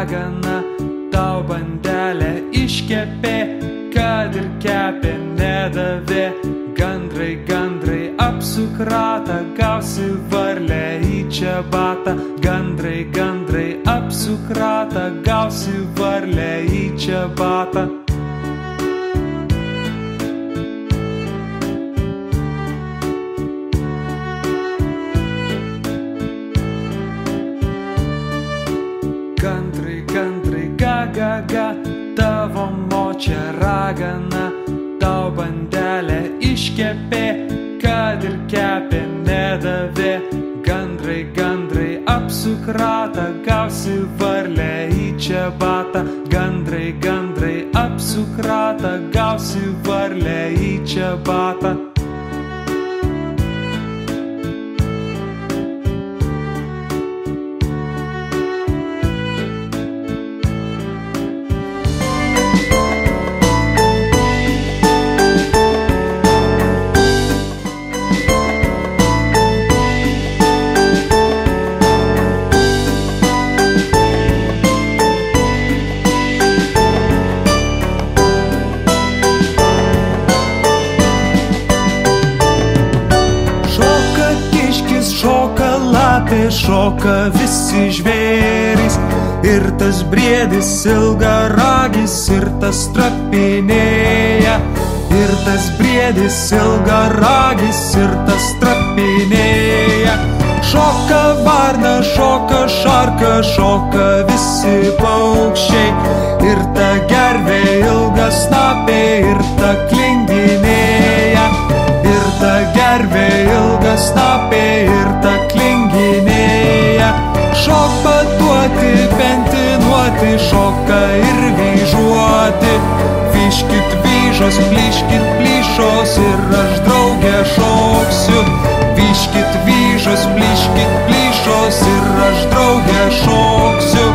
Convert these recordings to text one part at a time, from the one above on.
ragana, tau bandelę iškepė, kad ir kepė nedavė. Gandrai, gandrai, apsuk ratą, gausi varlę į čiabatą. Gandrai, gandrai, apsuk ratą, gausi varlę į čiabatą. Gandrai, gandrai, ga, ga, ga, tavo močia ragana, tau bandelę iškepė, kad ir kepė nedavė. Gandrai, gandrai, apsuk ratą, gausi varlę į čiabatą. Gandrai, gandrai, apsuk ratą, gausi varlę į čiabatą. Šoka visi žvėrys, ir tas briedis ilgaragis, ir tas trapinėja. Ir tas briedis ilgaragis, ir tas trapinėja. Šoka varna, šoka šarka, šoka visi paukščiai. Ir ta gervė ilgas snapė, ir ta klinginėja. Ir ta gervė ilgas snapė, ir ta klinginėja. Šok patuoti, pentinuoti, šoka ir vyžuoti. Vyškit vyžos, plyškit plyšos, ir aš draugė šoksiu. Vyškit vyžos, plyškit plyšos, ir aš draugė šoksiu.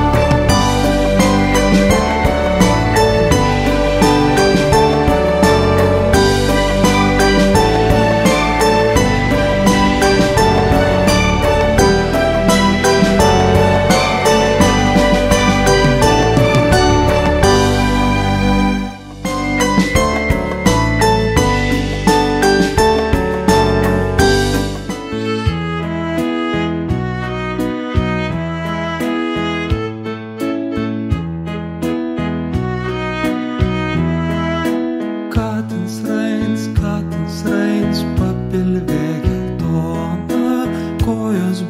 Katins Reins, papilvė geltona, kojos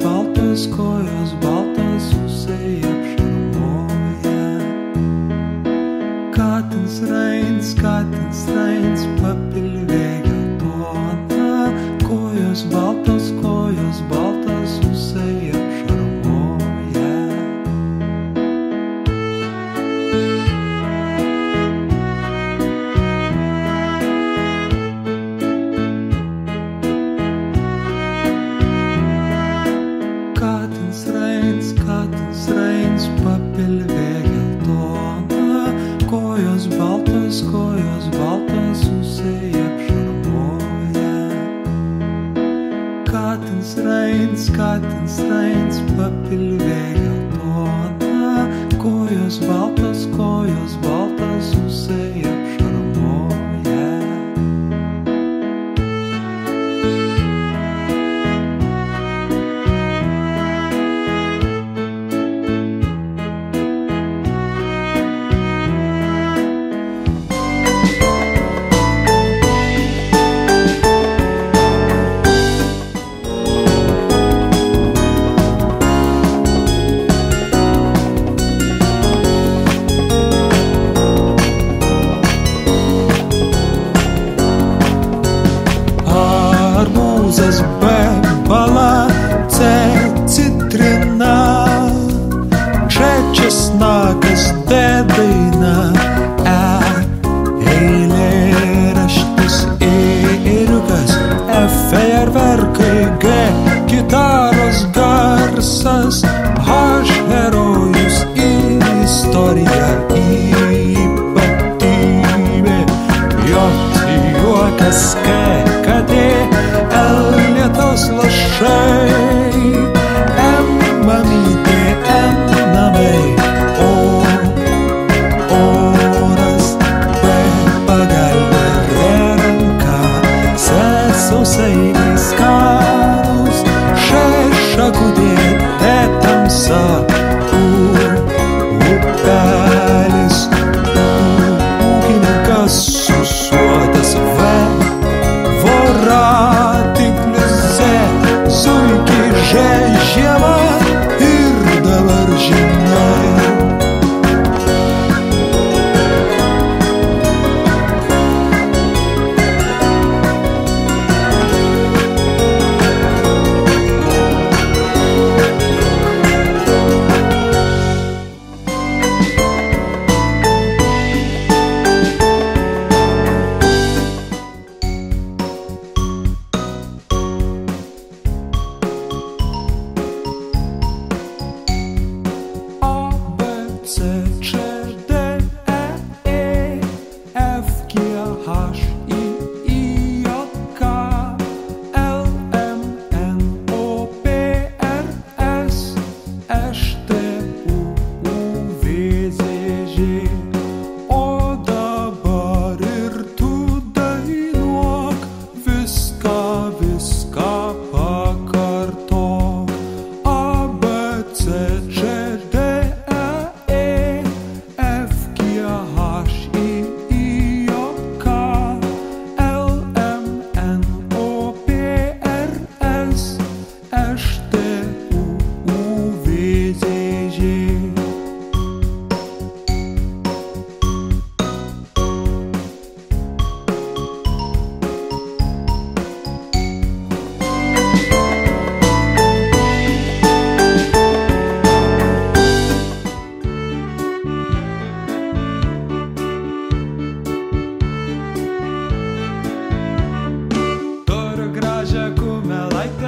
baltos, ūsai apšarmoja. Katins Reins, papilvė geltona, kojos baltos, ūsai apšarmoja. Katins Reins, papilvė geltona, kojos baltos, ūsai apšarmoja. Katins Reins, papilvė geltona, kojos baltos, ūsai apšarmoja. Arbūzas B bala, C citrina, Č česnakas, D daina, E eilėraštis, ėriukas, F fejerverkai, G gitaros garsas, H herojus ir istorija ypatybė, J juokas, K katė, L lietaus lašai, M mamytė, N namai, O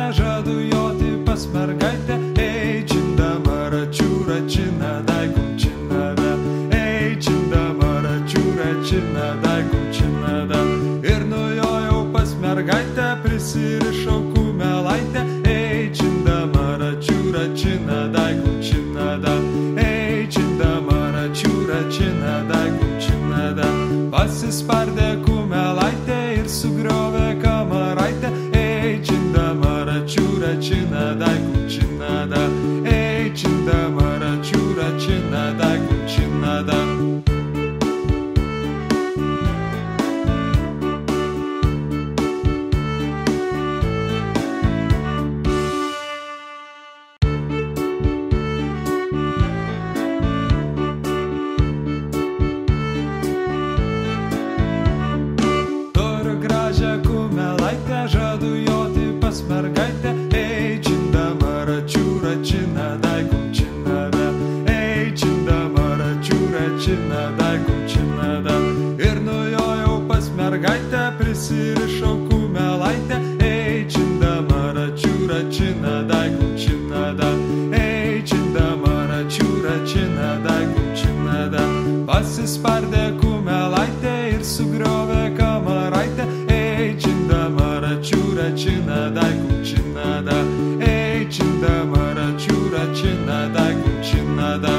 Žadu joti pas mergaitę, ei čindama račiūra činada, kumčinada, ei čindama račiūra činada, kumčinada. Ir nujojau pas mergaitę, prisirišau kumelaitę, ei čindama račiūra činada, kumčinada, ei čindama račiūra činada, kumčinada. Pasispardė kumelaitę ir sugriovė kamaraitę, ei čindama račiūra činada, kumčinada, ei čindama račiūra činada, kumčinada. Žadu joti pas mergaitę, ei čindama račiūra činada, kumčinada, ei čindama račiūra činada, kumčinada. Ir nujojau pas mergaitę, prisirišau kumelaitę, ei čindama račiūra činada, kumčinada, ei čindama račiūra činada, kumčinada. Pasispardė kumelaitę ir sugriovė kamaraitę, ei čindama račiūra činada, kumčinada, ei čindama račiūra činada, kumčinada.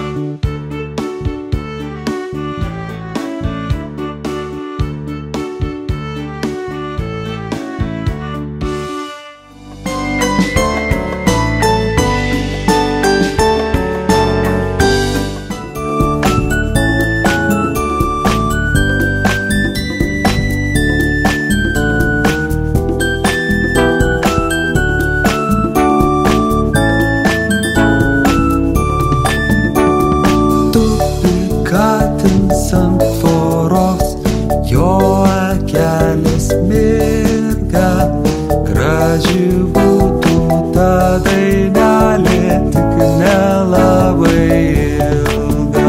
Ant tvoros jo akelis mirga, graži būtų ta dainelė, tik nelabai ilga.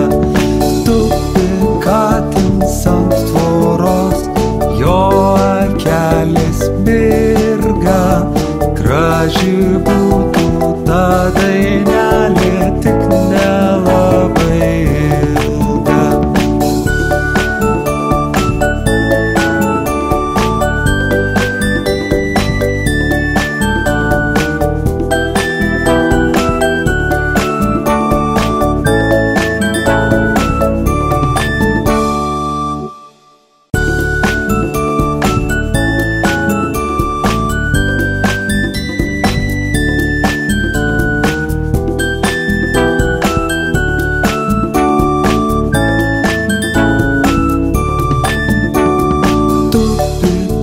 Tupi katins ant tvoros, jo akelis mirga, graži būtų ta dainelė, tik nelabai ilga.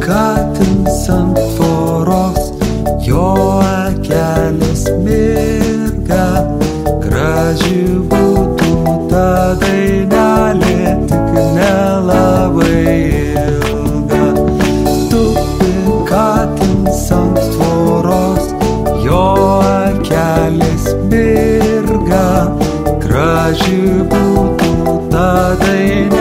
Katins ant tvoros, jo akelis mirga, graži būtų ta dainelė, tik nelabai ilga. Tupi katins ant tvoros, jo akelis mirga, graži būtų ta dainelė.